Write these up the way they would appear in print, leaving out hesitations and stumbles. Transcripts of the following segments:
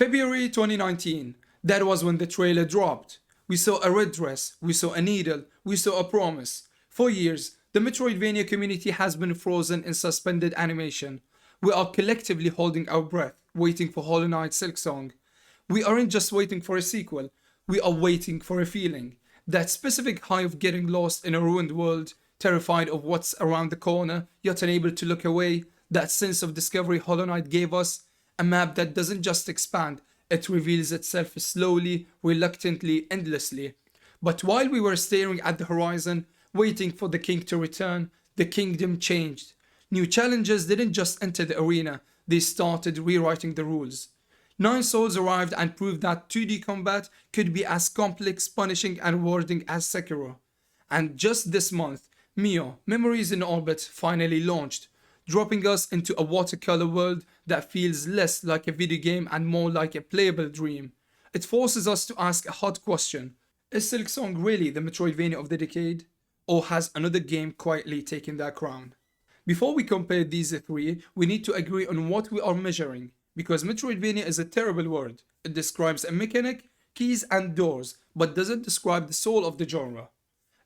February 2019, that was when the trailer dropped. We saw a red dress, we saw a needle, we saw a promise. For years, the Metroidvania community has been frozen in suspended animation. We are collectively holding our breath, waiting for Hollow Knight Silksong. We aren't just waiting for a sequel, we are waiting for a feeling. That specific high of getting lost in a ruined world, terrified of what's around the corner, yet unable to look away. That sense of discovery Hollow Knight gave us. A map that doesn't just expand, it reveals itself slowly, reluctantly, endlessly. But while we were staring at the horizon, waiting for the king to return, the kingdom changed. New challenges didn't just enter the arena, they started rewriting the rules. Nine Souls arrived and proved that 2D combat could be as complex, punishing, and rewarding as Sekiro. And just this month, MIO, Memories in Orbit, finally launched, dropping us into a watercolor world that feels less like a video game and more like a playable dream. It forces us to ask a hard question. Is Silksong really the Metroidvania of the decade? Or has another game quietly taken that crown? Before we compare these three, we need to agree on what we are measuring, because Metroidvania is a terrible word. It describes a mechanic, keys and doors, but doesn't describe the soul of the genre.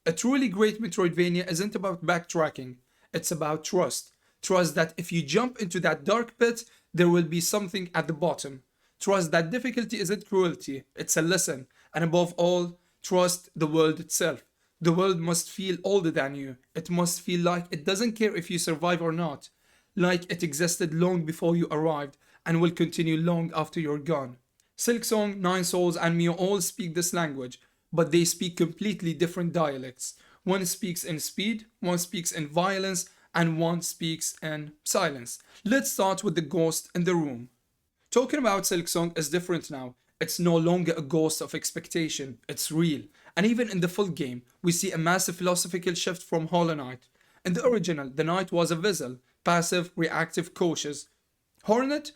A truly great Metroidvania isn't about backtracking, it's about trust. Trust that if you jump into that dark pit, there will be something at the bottom. Trust that difficulty isn't cruelty, it's a lesson. And above all, trust the world itself. The world must feel older than you. It must feel like it doesn't care if you survive or not. Like it existed long before you arrived and will continue long after you're gone. Silksong, Nine Souls and MIO all speak this language, but they speak completely different dialects. One speaks in speed, one speaks in violence, and one speaks in silence. Let's start with the ghost in the room. Talking about Silksong is different now. It's no longer a ghost of expectation, it's real. And even in the full game, we see a massive philosophical shift from Hollow Knight. In the original, the knight was a vessel, passive, reactive, cautious. Hornet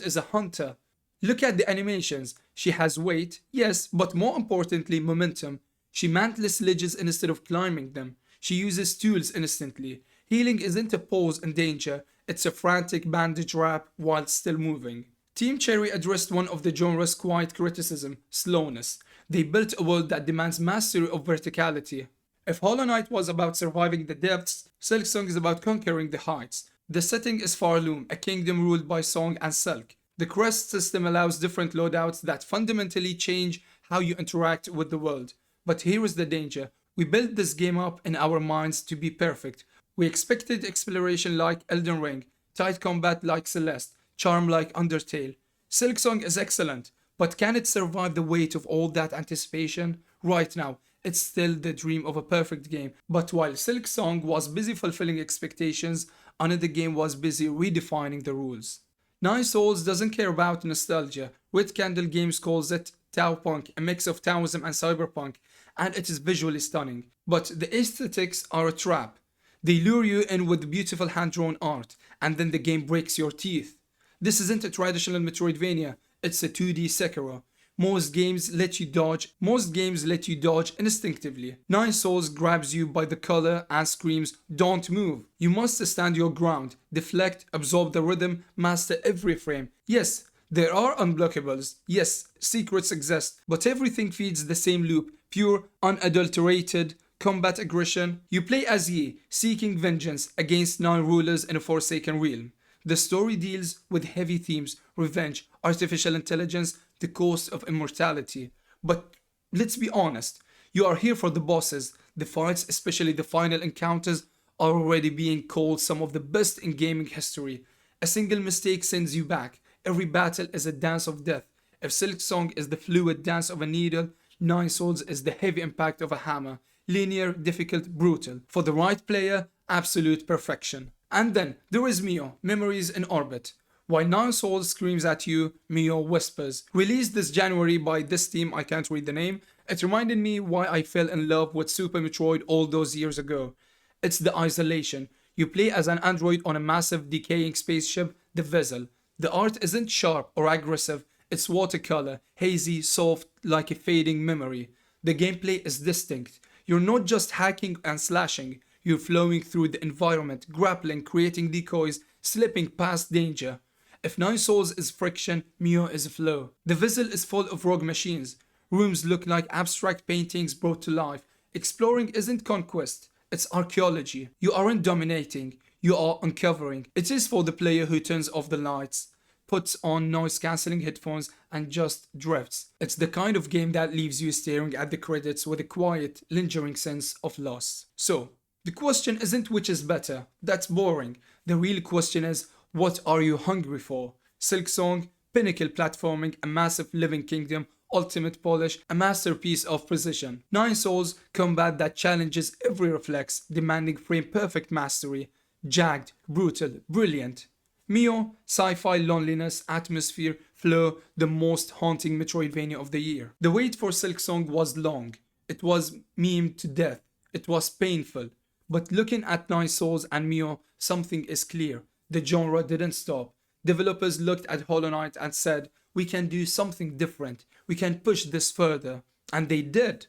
is a hunter. Look at the animations. She has weight, yes, but more importantly, momentum. She mantless ledges instead of climbing them. She uses tools instantly. Healing isn't a pause in danger, it's a frantic bandage wrap while still moving. Team Cherry addressed one of the genre's quiet criticism, slowness. They built a world that demands mastery of verticality. If Hollow Knight was about surviving the depths, Silksong is about conquering the heights. The setting is Farloom, a kingdom ruled by song and silk. The quest system allows different loadouts that fundamentally change how you interact with the world. But here is the danger. We built this game up in our minds to be perfect. We expected exploration like Elden Ring, tight combat like Celeste, charm like Undertale. Silksong is excellent, but can it survive the weight of all that anticipation? Right now, it's still the dream of a perfect game. But while Silksong was busy fulfilling expectations, another game was busy redefining the rules. Nine Souls doesn't care about nostalgia. Red Candle Games calls it Tau Punk, a mix of Taoism and cyberpunk, and it is visually stunning. But the aesthetics are a trap. They lure you in with beautiful hand-drawn art, and then the game breaks your teeth. This isn't a traditional Metroidvania, it's a 2D Sekiro. Most games let you dodge instinctively. Nine Souls grabs you by the collar and screams, "Don't move." You must stand your ground, deflect, absorb the rhythm, master every frame. Yes, there are unblockables. Yes, secrets exist, but everything feeds the same loop, pure, unadulterated combat aggression. You play as Yi, seeking vengeance against 9 rulers in a forsaken realm. The story deals with heavy themes, revenge, artificial intelligence, the cost of immortality. But let's be honest, you are here for the bosses. The fights, especially the final encounters, are already being called some of the best in gaming history. A single mistake sends you back. Every battle is a dance of death. If Silksong is the fluid dance of a needle, Nine Souls is the heavy impact of a hammer. Linear, difficult, brutal. For the right player, absolute perfection. And then there is MIO, Memories in Orbit. While Nine Souls screams at you, MIO whispers. Released this January by this team, I can't read the name, it reminded me why I fell in love with Super Metroid all those years ago. It's the isolation. You play as an android on a massive decaying spaceship, the Vessel. The art isn't sharp or aggressive, it's watercolor, hazy, soft, like a fading memory. The gameplay is distinct. You're not just hacking and slashing, you're flowing through the environment, grappling, creating decoys, slipping past danger. If Nine Souls is friction, MIO is flow. The vessel is full of rogue machines. Rooms look like abstract paintings brought to life. Exploring isn't conquest, it's archaeology. You aren't dominating, you are uncovering. It is for the player who turns off the lights, puts on noise cancelling headphones, and just drifts. It's the kind of game that leaves you staring at the credits with a quiet, lingering sense of loss. So, the question isn't which is better, that's boring. The real question is, what are you hungry for? Silksong, pinnacle platforming, a massive living kingdom, ultimate polish, a masterpiece of precision. Nine Souls, combat that challenges every reflex, demanding frame perfect mastery. Jagged, brutal, brilliant. MIO, sci-fi loneliness, atmosphere, flow, the most haunting Metroidvania of the year. The wait for Silksong was long. It was memed to death. It was painful. But looking at Nine Souls and MIO, something is clear. The genre didn't stop. Developers looked at Hollow Knight and said, we can do something different. We can push this further. And they did.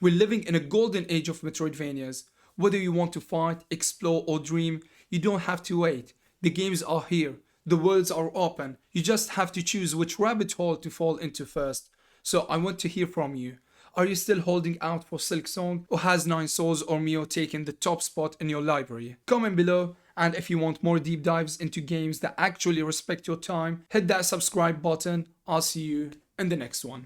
We're living in a golden age of Metroidvanias. Whether you want to fight, explore, or dream, you don't have to wait. The games are here. The worlds are open. You just have to choose which rabbit hole to fall into first. So I want to hear from you. Are you still holding out for Silksong, or has Nine Souls or MIO taken the top spot in your library? Comment below, and if you want more deep dives into games that actually respect your time, hit that subscribe button. I'll see you in the next one.